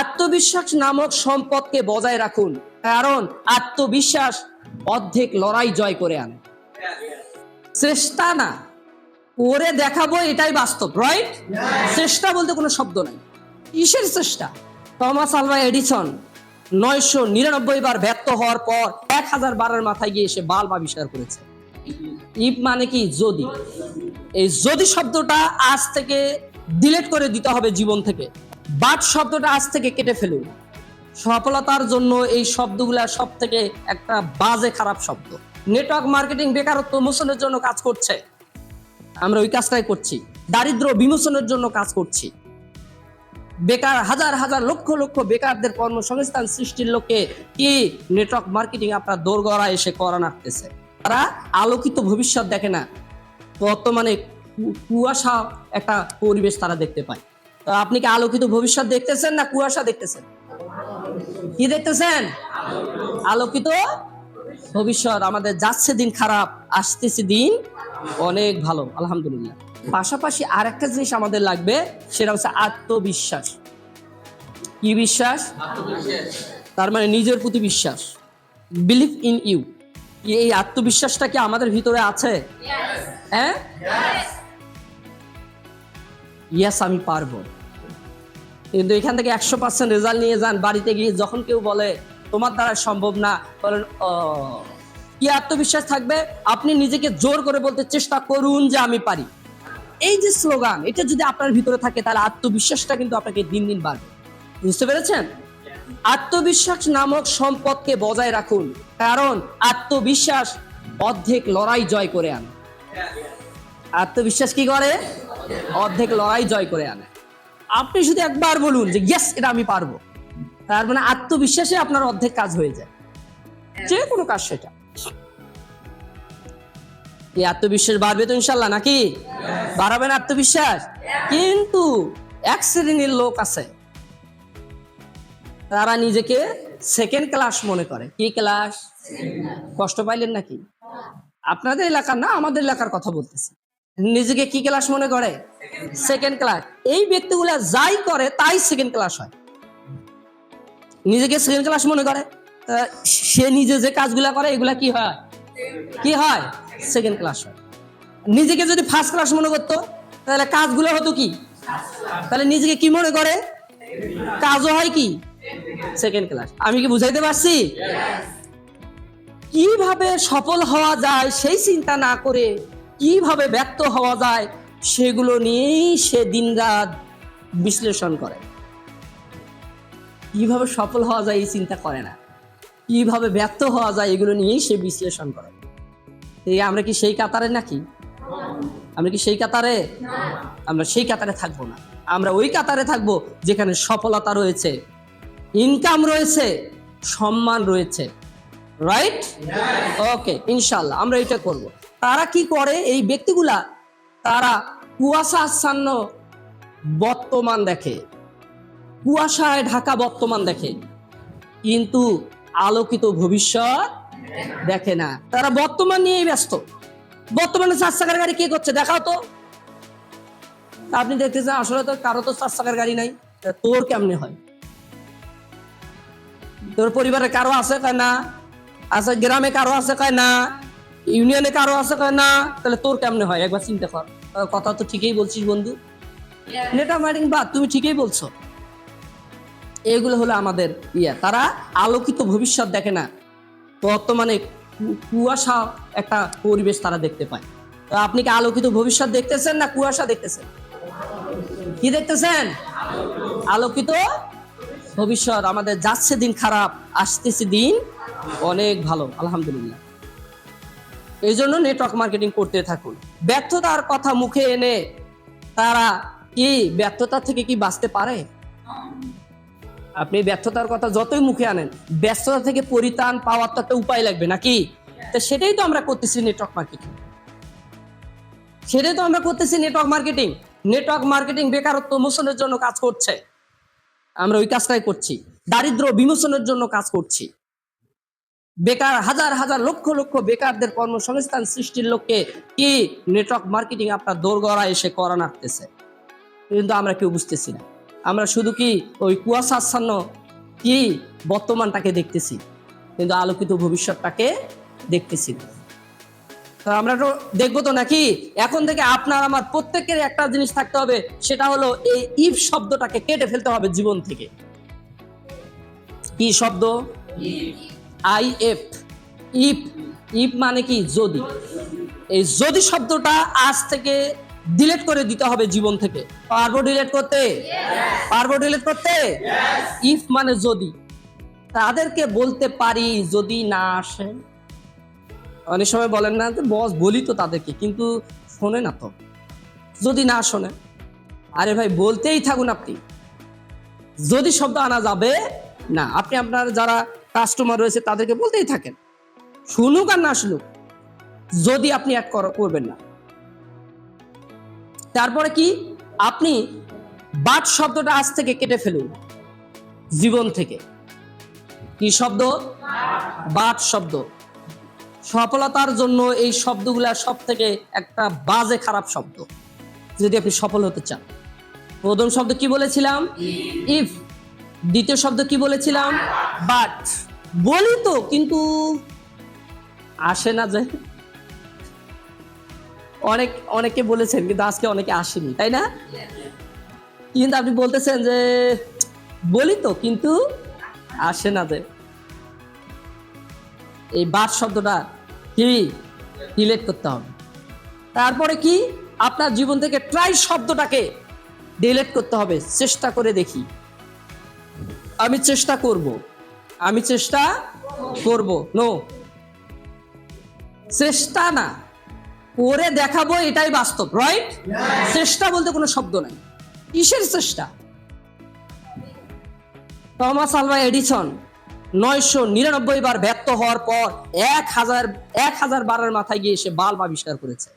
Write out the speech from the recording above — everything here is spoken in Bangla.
আত্মবিশ্বাস নামক সম্পদকে বজায় রাখুন, কারণ আত্মবিশ্বাস অর্ধেক লড়াই জয় করে আনে। চেষ্টা না করে দেখাবো, এটাই বাস্তব, রাইট? চেষ্টা বলতে কোনো শব্দ নাই। কিসের চেষ্টা? টমাস আলভা এডিসন 999 বার ব্যর্থ হওয়ার পর 1000 বারের মাথায় গিয়ে এসে বাল্ব আবিষ্কার করেছে। ইফ মানে কি? যদি। এই যদি শব্দটা আজ থেকে ডিলিট করে দিতে হবে জীবন থেকে। বাট শব্দটা আজ থেকে কেটে ফেলুন। সফলতার জন্য এই শব্দগুলা সব থেকে একটা বাজে খারাপ শব্দ। নেটওয়ার্ক মার্কেটিং বেকারত্ব মোচনের জন্য কাজ করছে, আমরা ওই কাজটাই করছি। দারিদ্র বিমোচনের জন্য কাজ করছি। বেকার হাজার হাজার লক্ষ লক্ষ বেকারদের কর্মসংস্থান সৃষ্টির লক্ষ্যে কি নেটওয়ার্ক মার্কেটিং আপনার দোরগড়া এসে করা নাড়তেছে। তারা আলোকিত ভবিষ্যৎ দেখে না, বর্তমানে কুয়াশা একটা পরিবেশ তারা দেখতে পায়। তো আপনি কি আলোকিত ভবিষ্যৎ দেখতেছেন না কুয়াশা দেখতেছেন? কি দেখতেছেন? আলোকিত ভবিষ্যৎ। আমাদের যাচ্ছে দিন খারাপ, আসতেছে দিন অনেক ভালো, আলহামদুলিল্লাহ। পাশাপাশি আর একটা জিনিস আমাদের লাগবে, সেটা হচ্ছে আত্মবিশ্বাস। কি বিশ্বাস? তার মানে নিজের প্রতি বিশ্বাস, বিলিভ ইন ইউ। এই আত্মবিশ্বাসটা কি আমাদের ভিতরে আছে? হ্যাঁ, ইয়েস আমি পারবো। কিন্তু এখান থেকে 100% রেজাল্ট নিয়ে যান, বাড়িতে গিয়ে যখন কেউ বলে তোমার দ্বারা সম্ভব না, বলেন কি আত্মবিশ্বাস থাকবে? আপনি নিজেকে জোর করে বলতে চেষ্টা করুন যে আমি পারি। এই যে স্লোগান, এটা যদি আপনার ভিতরে থাকে তাহলে আত্মবিশ্বাসটা কিন্তু আপনাকে দিন দিন বাড়বে। বুঝতে পেরেছেন? আত্মবিশ্বাস নামক সম্পদকে বজায় রাখুন, কারণ আত্মবিশ্বাস অর্ধেক লড়াই জয় করে আনে। আত্মবিশ্বাস কি করে? অর্ধেক লড়াই জয় করে আনে। আপনি শুধু একবার বলুন যে ইয়েস এটা আমি পারবো, তার মানে আত্মবিশ্বাসে আপনার অর্ধেক কাজ হয়ে যায়, যে কোনো কাজ। সেটা এই আত্মবিশ্বাস বাড়বে তো ইনশাল্লাহ, নাকি বাড়াবেন আত্মবিশ্বাস? কিন্তু এক শ্রেণীর লোক আছে, তারা নিজেকে সেকেন্ড ক্লাস মনে করে। কি ক্লাস? কষ্ট পাইলেন নাকি? আপনাদের এলাকার না, আমাদের এলাকার কথা বলতেছি। নিজেকে কি ক্লাস মনে করে? Second class. এই ব্যক্তিগুলা যাই করে তাই সেকেন্ড ক্লাস হয়। নিজেকে সেকেন্ড ক্লাস মনে করে, সে নিজে যে কাজগুলা করে এগুলা কি হয়? কি হয়? সেকেন্ড ক্লাস হয়। নিজেকে যদি ফার্স্ট ক্লাস মনে করতো তাহলে কাজগুলো হতো কি? তাহলে নিজেকে কি মনে করে? কাজও হয় কি? Second class. আমি কি বুঝাইতে পারছি? কিভাবে সফল হওয়া যায় সেই চিন্তা না করে কিভাবে ব্যর্থ হওয়া যায় সেগুলো নিয়েই সে দিনরাত বিশ্লেষণ করে। কিভাবে সফল হওয়া যায় এই চিন্তা করে না, কিভাবে ব্যর্থ হওয়া যায় এগুলো নিয়েই সে বিশ্লেষণ করে। আমরা কি সেই কাতারে নাকি? আমরা কি সেই কাতারে? আমরা সেই কাতারে থাকবো না। আমরা ওই কাতারে থাকবো যেখানে সফলতা রয়েছে, ইনকাম রয়েছে, সম্মান রয়েছে, রাইট? ওকে, ইনশাল্লাহ আমরা এটা করব। তারা কি করে? এই ব্যক্তিগুলা তারা কুয়াশা আচ্ছন্ন বর্তমান দেখে, কুয়াশায় ঢাকা বর্তমান দেখে, কিন্তু আলোকিত ভবিষ্যৎ দেখে না। তারা বর্তমান নিয়েই ব্যস্ত। বর্তমানে 4 চাকার গাড়ি কে করছে দেখাও তো। আপনি দেখতেছেন আসলে তো কারো তো 4 চাকার গাড়ি নাই, তোর কেমনে হয়? তোর পরিবারে কারো আছে? কয় না। আচ্ছা, গ্রামে কারো আছে? কয় না। ইউনিয়নে কারো আছে? কয় না। তাহলে তোর কেমনে হয়? একবার চিন্তা কর। কথা তো ঠিকই বলছিস বন্ধু, নেটওয়ার্ক মার্কেটিং বাদ, তুমি ঠিকই বলছো। এগুলো হলো আমাদের তারা আলোকিত ভবিষ্যৎ দেখে না, বর্তমানে কুয়াশা একটা পরিবেশ তারা দেখতে পায়। তো আপনি কি আলোকিত ভবিষ্যৎ দেখতেছেন না কুয়াশা দেখতেছেন? কি দেখতেছেন? আলোকিত ভবিষ্যৎ। আমাদের যাচ্ছে দিন খারাপ, আসতেছে দিন অনেক ভালো, আলহামদুলিল্লাহ। এই জন্য নেটওয়ার্ক মার্কেটিং করতে থাকুন। ব্যর্থতার কথা মুখে এনে তারা কি ব্যর্থতা থেকে কি বাঁচতে পারে? আপনি ব্যর্থতার কথা যতই মুখে আনেন, ব্যস্ততা থেকে পরিত্রাণ পাওয়ার তো একটা উপায় লাগবে, নাকি? তো সেটাই তো আমরা করতেছি নেটওয়ার্ক মার্কেটিং। সেটাই তো আমরা করতেছি নেটওয়ার্ক মার্কেটিং। নেটওয়ার্ক মার্কেটিং বেকারত্ব মোচনের জন্য কাজ করছে, আমরা ওই কাজটাই করছি। দারিদ্র বিমোচনের জন্য কাজ করছি। বেকার হাজার হাজার লক্ষ লক্ষ বেকারদের কর্মসংস্থান সৃষ্টির লক্ষ্যে কি নেটওয়ার্ক মার্কেটিং আপনার দোরগড়া এসে করা নাড়তেছে, কিন্তু আমরা কেউ বুঝতেছি না। আমরা শুধু কি ওই কুয়াশাচ্ছন্ন কি বর্তমানটাকে দেখতেছি, কিন্তু আলোকিত ভবিষ্যৎটাকে দেখতেছি না। তো আমরা তো দেখবো তো নাকি? এখন থেকে আপনার আমার প্রত্যেকের একটা জিনিস থাকতে হবে, সেটা হলো এই ইফ শব্দটাকে কেটে ফেলতে হবে জীবন থেকে। কি শব্দ? I F. ইফ। ইফ মানে কি? যদি। এই যদি শব্দটা আজ থেকে ডিলিট করে দিতে হবে জীবন থেকে। পারবো ডিলিট করতে? পারবো ডিলিট করতে? ইফ মানে যদি। তাদেরকে বলতে পারি যদি না আসে। অনেক সময় বলেন না যে বস বলি তো তাদেরকে, কিন্তু শোনে না তো। যদি না শোনে, আরে ভাই বলতেই থাকুন আপনি। যদি শব্দ আনা যাবে না, আপনি আপনার যারা কাস্টমার রয়েছে তাদেরকে বলতেই থাকেন, শুনুক আর না শুনুক, যদি আপনি অ্যাড করবেন না। তারপরে কি? আপনি বাট শব্দটা আজ থেকে কেটে ফেলুন জীবন থেকে। কি শব্দ? বাট শব্দ। সফলতার জন্য এই শব্দগুলা সব থেকে একটা বাজে খারাপ শব্দ যদি আপনি সফল হতে চান। প্রথম শব্দ কি বলেছিলাম? ইফ। দ্বিতীয় শব্দ কি বলেছিলাম? বাট। বলি তো, কিন্তু আসে না যে। অনেকে বলেছেন, কিন্তু আজকে অনেকে আসেনি, তাই না? কিন্তু আপনি বলতেছেন যে বলি তো, কিন্তু আসে না যে। এই বাট শব্দটা কি ডিলিট করতে হবে। তারপরে কি? আপনার জীবন থেকে ট্রাই শব্দটাকে ডিলিট করতে হবে। চেষ্টা করে দেখি, আমি চেষ্টা করব, আমি চেষ্টা করব। নো, চেষ্টা না, করে দেখাবো, এটাই বাস্তব, রাইট? চেষ্টা বলতে কোনো শব্দ নাই। কিসের চেষ্টা? টমাস আলভা এডিসন 999 বার ব্যর্থ হওয়ার পর 1000 বারের মাথায় গিয়ে সে বাল্ব আবিষ্কার করেছে।